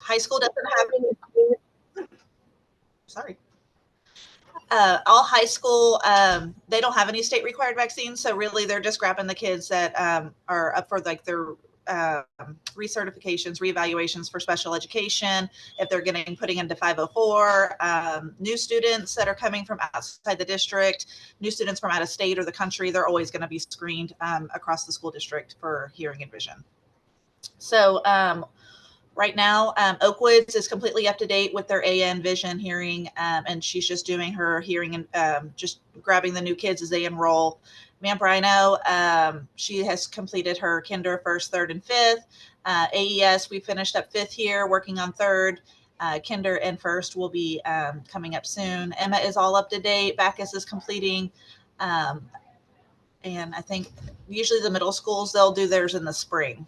High school doesn't have any. Sorry. All high school, they don't have any state required vaccines. So really they're just grabbing the kids that are up for like their recertifications, reevaluations for special education. If they're putting into 504, new students that are coming from outside the district, new students from out of state or the country, they're always going to be screened across the school district for hearing and vision. So right now, Oakwoods is completely up to date with their AN vision hearing, and she's just doing her hearing and just grabbing the new kids as they enroll. Mount Brino, she has completed her kinder, first, third, and fifth. AES, we finished up fifth here, working on third. Kinder and first will be coming up soon. Emma is all up to date. Bacchus is completing. And I think usually the middle schools, they'll do theirs in the spring.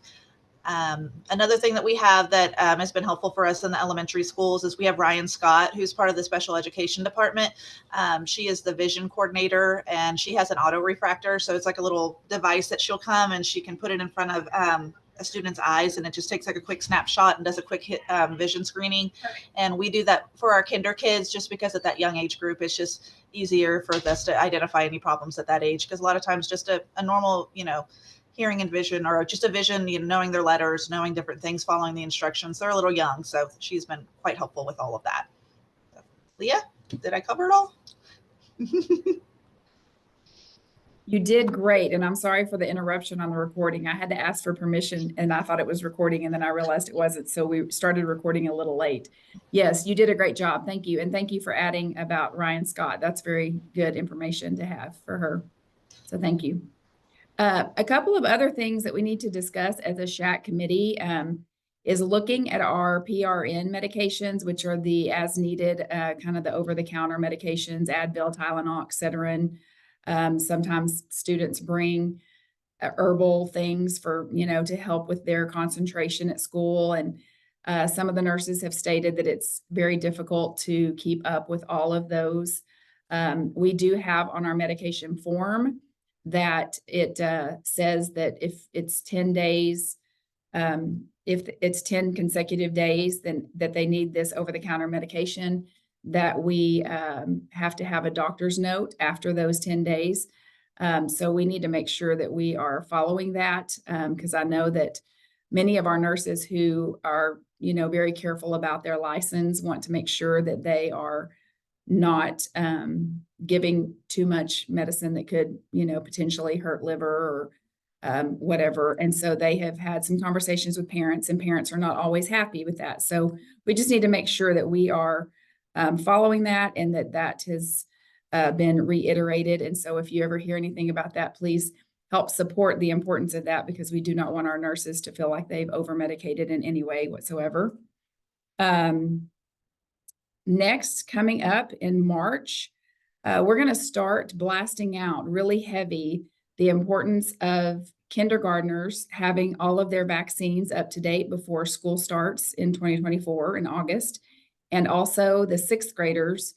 Another thing that we have that has been helpful for us in the elementary schools is we have Ryan Scott, who's part of the special education department. She is the vision coordinator, and she has an auto refractor. So it's like a little device that she'll come and she can put it in front of a student's eyes, and it just takes like a quick snapshot and does a quick vision screening. And we do that for our kinder kids just because at that young age group, it's just easier for us to identify any problems at that age. Because a lot of times just a normal, hearing and vision, or just a vision, knowing their letters, knowing different things, following the instructions. They're a little young, so she's been quite helpful with all of that. So, Leah, did I cover it all? You did great, and I'm sorry for the interruption on the recording. I had to ask for permission, and I thought it was recording, and then I realized it wasn't, so we started recording a little late. Yes, you did a great job. Thank you, and thank you for adding about Ryan Scott. That's very good information to have for her, so thank you. A couple of other things that we need to discuss as a SHAC committee is looking at our PRN medications, which are the as needed, kind of the over-the-counter medications, Advil, Tylenol, Excedrin. Sometimes students bring herbal things for, to help with their concentration at school. And some of the nurses have stated that it's very difficult to keep up with all of those. We do have on our medication form that it says that if it's 10 days, if it's 10 consecutive days, then that they need this over-the-counter medication, that we have to have a doctor's note after those 10 days. So we need to make sure that we are following that, because I know that many of our nurses who are, very careful about their license want to make sure that they are not giving too much medicine that could, potentially hurt liver or whatever. And so they have had some conversations with parents, and parents are not always happy with that. So we just need to make sure that we are following that, and that has been reiterated. And so if you ever hear anything about that, please help support the importance of that, because we do not want our nurses to feel like they've over-medicated in any way whatsoever. Next, coming up in March, we're going to start blasting out really heavy the importance of kindergartners having all of their vaccines up to date before school starts in 2024 in August, and also the sixth graders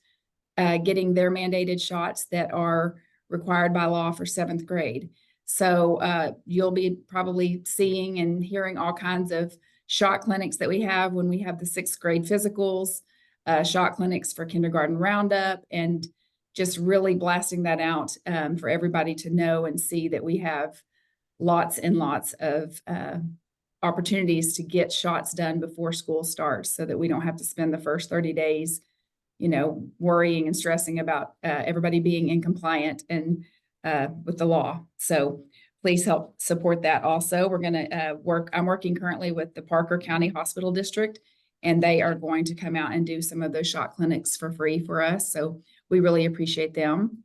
getting their mandated shots that are required by law for seventh grade. So you'll be probably seeing and hearing all kinds of shot clinics that we have when we have the sixth grade physicals, shot clinics for kindergarten roundup, and just really blasting that out for everybody to know and see that we have lots and lots of opportunities to get shots done before school starts, so that we don't have to spend the first 30 days, worrying and stressing about everybody being in compliant and with the law. So please help support that also. We're going to I'm working currently with the Parker County Hospital District, and they are going to come out and do some of those shot clinics for free for us. So we really appreciate them.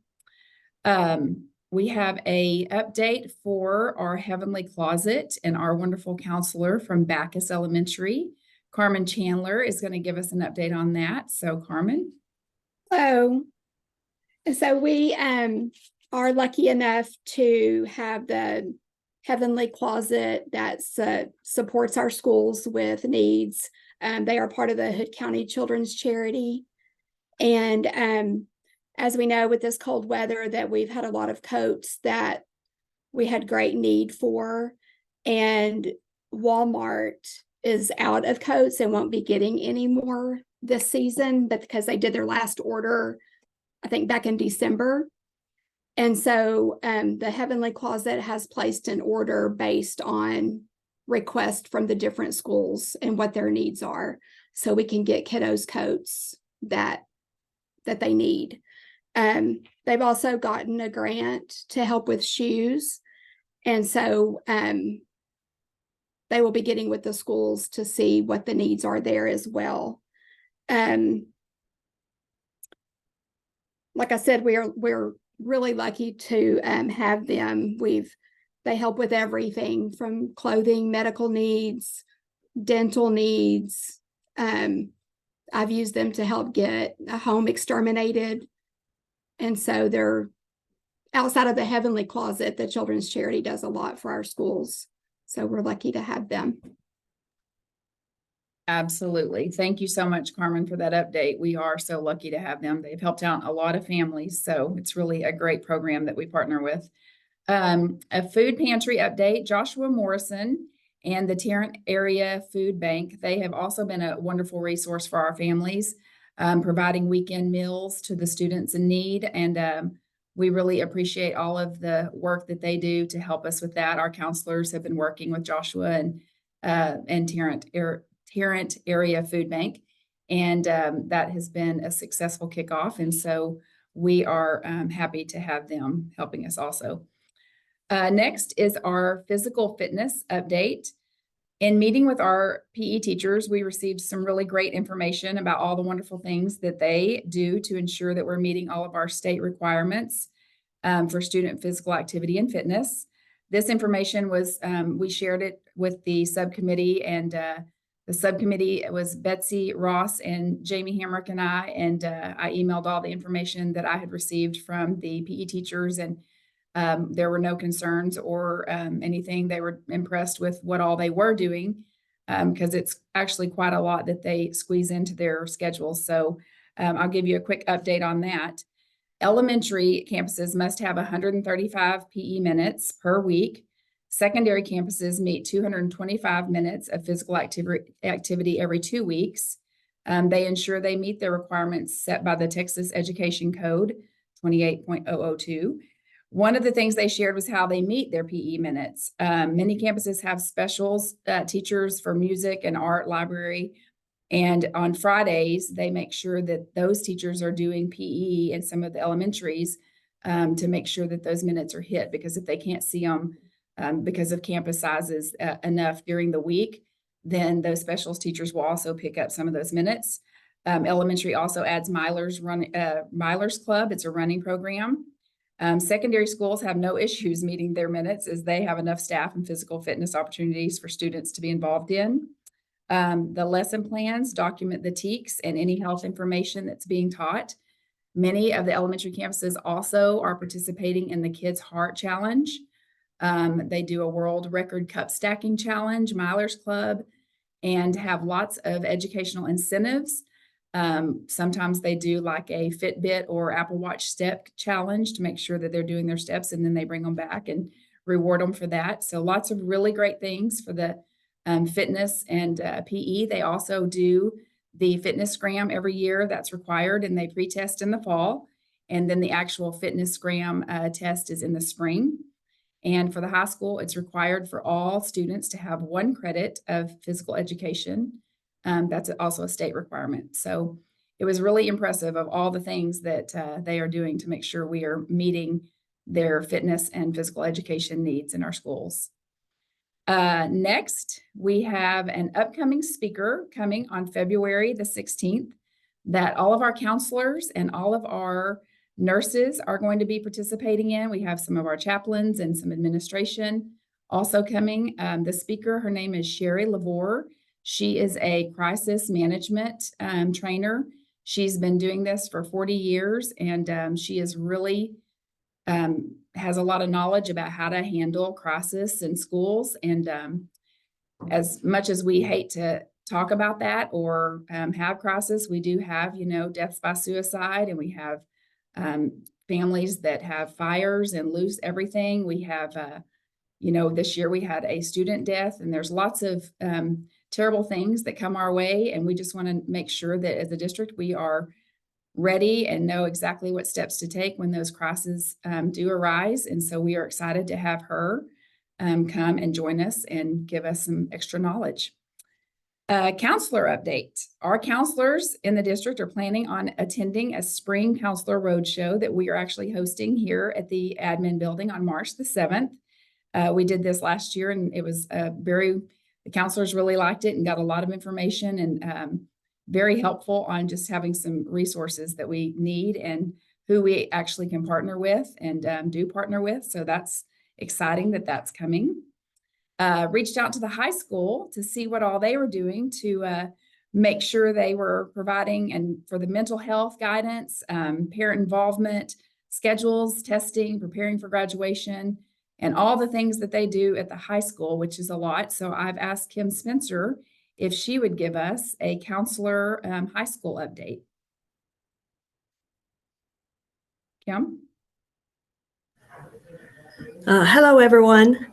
We have a update for our Heavenly Closet, and our wonderful counselor from Bacchus Elementary, Carmen Chandler, is going to give us an update on that. So Carmen. Hello. So we are lucky enough to have the Heavenly Closet that supports our schools with needs. They are part of the Hood County Children's Charity. And as we know, with this cold weather, that we've had a lot of coats that we had great need for. And Walmart is out of coats and won't be getting any more this season, but because they did their last order, I think back in December. And so the Heavenly Closet has placed an order based on requests from the different schools and what their needs are, so we can get kiddos coats that they need. They've also gotten a grant to help with shoes. And so they will be getting with the schools to see what the needs are there as well. Like I said, we're really lucky to have them. They help with everything from clothing, medical needs, dental needs. I've used them to help get a home exterminated. And so they're outside of the Heavenly Closet. The Children's Charity does a lot for our schools. So we're lucky to have them. Absolutely. Thank you so much, Carmen, for that update. We are so lucky to have them. They've helped out a lot of families. So it's really a great program that we partner with. A food pantry update, Joshua Morrison and the Tarrant Area Food Bank, they have also been a wonderful resource for our families, providing weekend meals to the students in need. And we really appreciate all of the work that they do to help us with that. Our counselors have been working with Joshua and Tarrant Area Food Bank, and that has been a successful kickoff. And so we are happy to have them helping us also. Next is our physical fitness update. In meeting with our PE teachers, we received some really great information about all the wonderful things that they do to ensure that we're meeting all of our state requirements for student physical activity and fitness. This information was, we shared it with the subcommittee, and the subcommittee was Betsy Ross and Jamie Hamrick and I emailed all the information that I had received from the PE teachers, and there were no concerns or anything. They were impressed with what all they were doing, because it's actually quite a lot that they squeeze into their schedules. So I'll give you a quick update on that. Elementary campuses must have 135 PE minutes per week. Secondary campuses meet 225 minutes of physical activity every 2 weeks. They ensure they meet their requirements set by the Texas Education Code 28.002. One of the things they shared was how they meet their PE minutes. Many campuses have specials, teachers for music and art, library, and on Fridays, they make sure that those teachers are doing PE in some of the elementaries to make sure that those minutes are hit, because if they can't see them because of campus sizes enough during the week, then those specials teachers will also pick up some of those minutes. Elementary also adds Milers Club. It's a running program. Secondary schools have no issues meeting their minutes, as they have enough staff and physical fitness opportunities for students to be involved in. The lesson plans document the TEKS and any health information that's being taught. Many of the elementary campuses also are participating in the Kids Heart Challenge. They do a world record cup stacking challenge, Milers Club, and have lots of educational incentives. Sometimes they do like a Fitbit or Apple Watch step challenge to make sure that they're doing their steps, and then they bring them back and reward them for that. So lots of really great things for the fitness and PE. They also do the fitness-gram every year that's required, and they pre-test in the fall. And then the actual fitness-gram test is in the spring. And for the high school, it's required for all students to have 1 credit of physical education. That's also a state requirement. So it was really impressive of all the things that they are doing to make sure we are meeting their fitness and physical education needs in our schools. Next, we have an upcoming speaker coming on February the 16th that all of our counselors and all of our nurses are going to be participating in. We have some of our chaplains and some administration also coming. The speaker, her name is Sherry Lavore. She is a crisis management trainer. She's been doing this for 40 years, and she is really has a lot of knowledge about how to handle crisis in schools. And as much as we hate to talk about that or have crisis, we do have, deaths by suicide, and we have families that have fires and lose everything. We have, this year we had a student death, and there's lots of terrible things that come our way. And we just want to make sure that as a district, we are ready and know exactly what steps to take when those crises do arise. And so we are excited to have her come and join us and give us some extra knowledge. Counselor update. Our counselors in the district are planning on attending a spring counselor roadshow that we are actually hosting here at the admin building on March the 7th. We did this last year and it was the counselors really liked it and got a lot of information and very helpful on just having some resources that we need and who we actually can partner with and do partner with. So that's exciting that that's coming. Reached out to the high school to see what all they were doing to make sure they were providing and for the mental health guidance, parent involvement, schedules, testing, preparing for graduation, and all the things that they do at the high school, which is a lot. So I've asked Kim Spencer if she would give us a counselor high school update. Kim? Hello, everyone.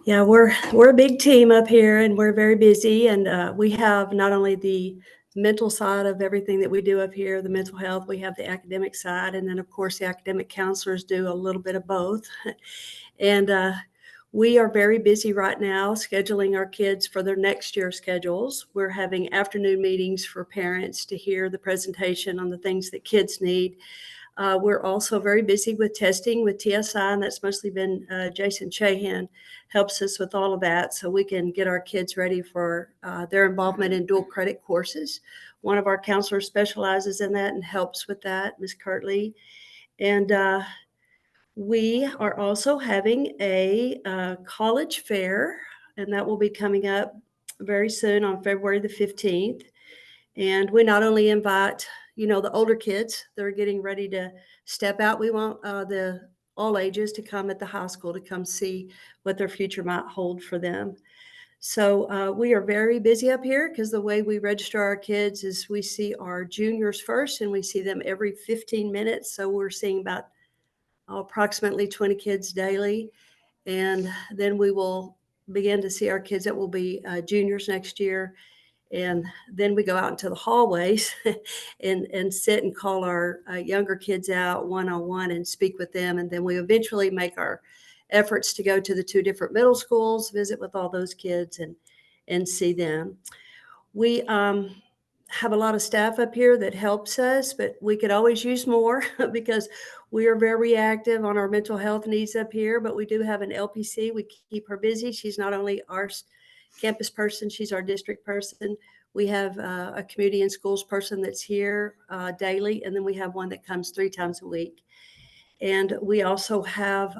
Yeah, we're a big team up here and we're very busy, and we have not only the mental side of everything that we do up here, the mental health, we have the academic side, and then of course the academic counselors do a little bit of both. And we are very busy right now scheduling our kids for their next year schedules. We're having afternoon meetings for parents to hear the presentation on the things that kids need. We're also very busy with testing with TSI, and that's mostly been Jason Chahan helps us with all of that so we can get our kids ready for their involvement in dual credit courses. One of our counselors specializes in that and helps with that, Ms. Kirtley. And we are also having a college fair, and that will be coming up very soon on February the 15th. And we not only invite, the older kids that are getting ready to step out, we want the all ages to come at the high school to come see what their future might hold for them. So we are very busy up here because the way we register our kids is we see our juniors first and we see them every 15 minutes. So we're seeing about approximately 20 kids daily. And then we will begin to see our kids that will be juniors next year. And then we go out into the hallways and sit and call our younger kids out one-on-one and speak with them. And then we eventually make our efforts to go to the 2 different middle schools, visit with all those kids and see them. We have a lot of staff up here that helps us, but we could always use more because we are very active on our mental health needs up here. But we do have an LPC. We keep her busy. She's not only our campus person, she's our district person. We have a community and schools person that's here daily, and then we have one that comes 3 times a week. And we also have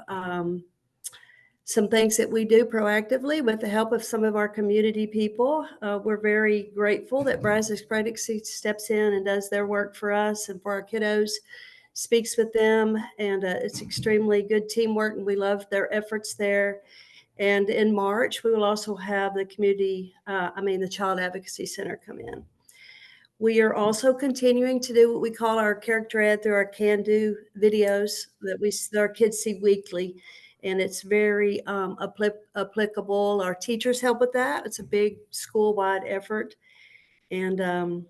some things that we do proactively with the help of some of our community people. We're very grateful that Brazos Credit steps in and does their work for us and for our kiddos, speaks with them, and it's extremely good teamwork, and we love their efforts there. And in March, we will also have the the Child Advocacy Center come in. We are also continuing to do what we call our character ed through our Can Do videos that our kids see weekly. And it's very applicable. Our teachers help with that. It's a big school-wide effort. And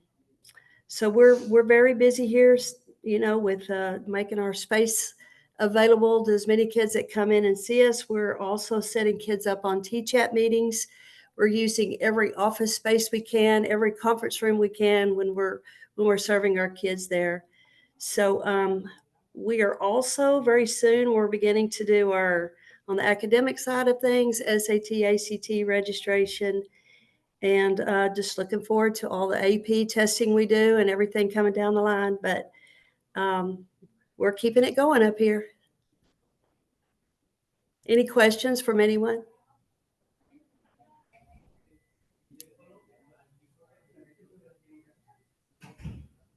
so we're very busy here, with making our space available to as many kids that come in and see us. We're also setting kids up on T-chat meetings. We're using every office space we can, every conference room we can when we're serving our kids there. So we are also very soon, we're beginning to do on the academic side of things, SAT, ACT registration, and just looking forward to all the AP testing we do and everything coming down the line. But we're keeping it going up here. Any questions from anyone?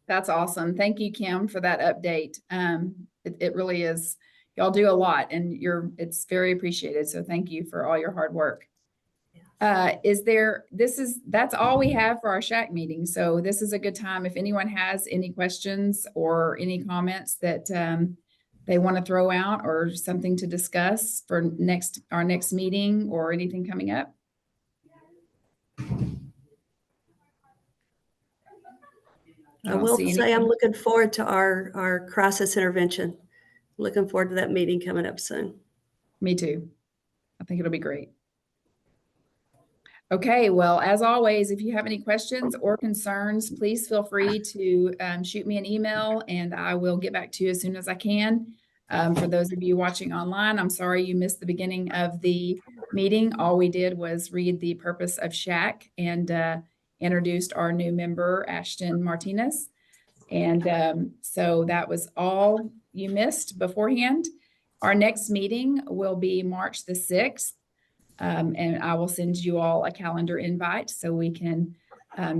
That's awesome. Thank you, Kim, for that update. It really is. Y'all do a lot and it's very appreciated. So thank you for all your hard work. That's all we have for our Shack meeting. So this is a good time. If anyone has any questions or any comments that they want to throw out or something to discuss for our next meeting or anything coming up. I don't will see say I'm anything. looking forward to our crisis intervention. Looking forward to that meeting coming up soon. Me too. I think it'll be great. Okay, well, as always, if you have any questions or concerns, please feel free to shoot me an email and I will get back to you as soon as I can. For those of you watching online, I'm sorry you missed the beginning of the meeting. All we did was read the purpose of SHAC and introduced our new member, Ashton Martinez. And so that was all you missed beforehand. Our next meeting will be March the 6th. And I will send you all a calendar invite so we can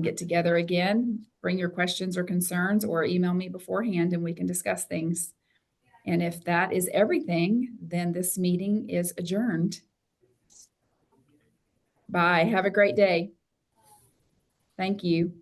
get together again. Bring your questions or concerns or email me beforehand and we can discuss things. And if that is everything, then this meeting is adjourned. Bye. Have a great day. Thank you.